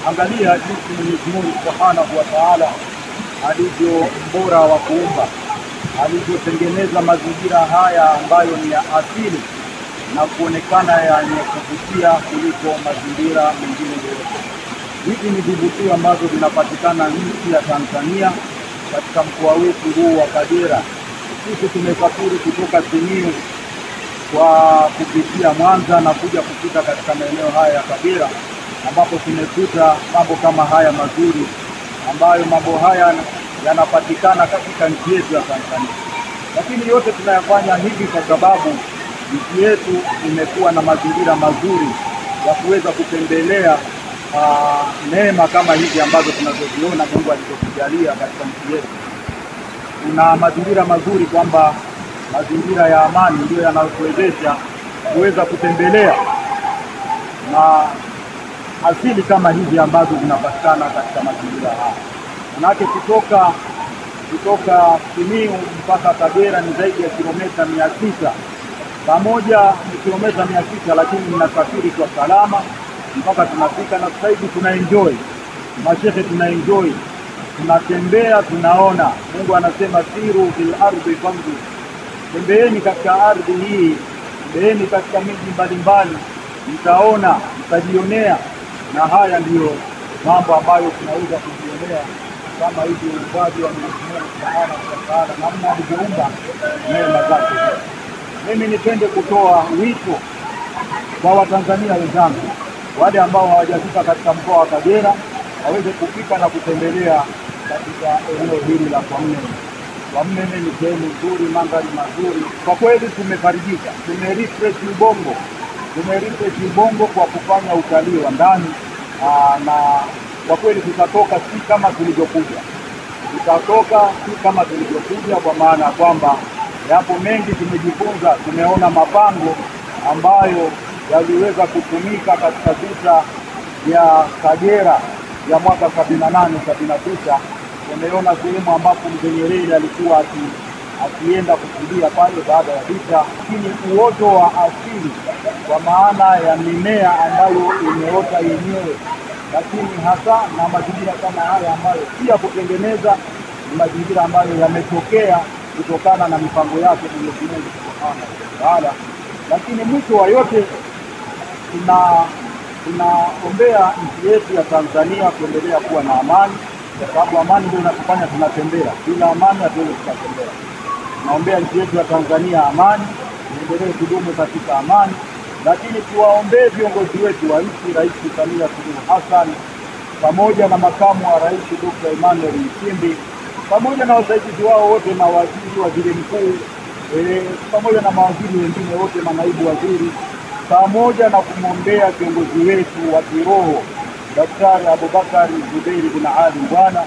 Angalia jinsi Mwenyezi Mungu Subhanahu wa Ta'ala alivyo mbora wa kuumba, alivyotengeneza mazingira haya ambayo ni ya asili na kuonekana yenye kuvutia kuliko mazingira mengine yote. Hivi ni vivutio ambavyo vinapatikana nchi ya Tanzania katika mkoa wetu huu wa Kagera. Sisi tumesafiri kutoka Simiyu kwa kupitia Mwanza na kuja kufika katika maeneo haya ya Kagera, ambapo tumekuta mambo kama haya mazuri, ambayo mambo haya yanapatikana katika nchi yetu ya Tanzania. Lakini yote tunayafanya hivi kwa sababu nchi yetu imekuwa na mazingira mazuri ya kuweza kutembelea neema kama hizi ambazo tunazoziona Mungu alizotujalia katika nchi yetu. Kuna mazingira mazuri kwamba mazingira ya amani ndio yanayotuwezesha kuweza kutembelea na asili kama hizi ambazo zinapatikana katika mazingira haya. Manake kutoka Simiyu mpaka Kagera ni zaidi ya kilomita 600. Pamoja ni kilomita 600, lakini ninasafiri kwa salama mpaka tunafika, na sasa hivi tunaenjoy. Mashehe tunaenjoy. Tunatembea, tunaona. Mungu anasema siru fil ardi fanzuru. Tembeeni katika ardhi hii, tembeeni katika miji mbalimbali, mtaona, mtajionea. Na haya ndiyo mambo ambayo tunaweza kujionea kama hivi uumbaji wa Mwenyezi Mungu Subhanahu wa Ta'ala, namna alivyoumba neema zake. Mimi nipende kutoa wito kwa Watanzania wenzangu, wale ambao hawajafika katika mkoa wa Kagera waweze kufika na kutembelea katika eneo hili la Kwa Mnene. Kwa Mnene ni sehemu nzuri, mandhari mazuri. Kwa kweli tumefarijika, tumerefresh ubongo kwa kufanya utalii wa ndani, na kwa kweli tutatoka si kama tulivyokuja. Kwa maana kwamba yapo mengi tumejifunza. Tumeona mapango ambayo yaliweza kutumika katika vita vya Kagera ya mwaka 78-79. Tumeona sehemu ambapo Mzee Nyerere alikuwa akienda kutulia pale baada ya vita. Lakini uoto wa asili kwa maana ya mimea ambayo imeota yenyewe, lakini hasa na mazingira kama haya ambayo pia kutengeneza ni mazingira ambayo yametokea kutokana na mipango yake Mwenyezi Mungu Subhanahu wa Ta'ala. Lakini mwisho wa yote tunaombea nchi yetu ya Tanzania kuendelea kuwa na amani, kwa sababu amani ndio inatufanya tunatembea. Bila amani hatuwezi kutembea. Tunaombea nchi yetu ya Tanzania amani, iendelee kudumu katika amani. Lakini tuwaombee viongozi wetu wa nchi, Rais Samia Suluhu Hassan pamoja na makamu wa rais Dr. Emmanuel Nchimbi, pamoja na wasaidizi wao wote, waziri mkuu, pamoja na mawaziri wengine wote, manaibu waziri, pamoja na kumwombea kiongozi wetu wa kiroho Daktari Abubakar Zubeir bin Ali Bwana.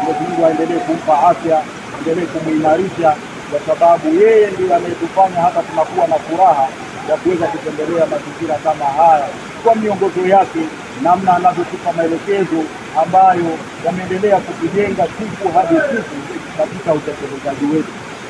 Mwenyezi Mungu aendelee kumpa afya, aendelee kumuimarisha, kwa sababu yeye ndiye anayetufanya hata tunakuwa na furaha ya kuweza kutembelea mazingira kama haya, kwa miongozo yake, namna anavyotupa maelekezo ambayo yameendelea kutujenga siku hadi siku katika utekelezaji wetu.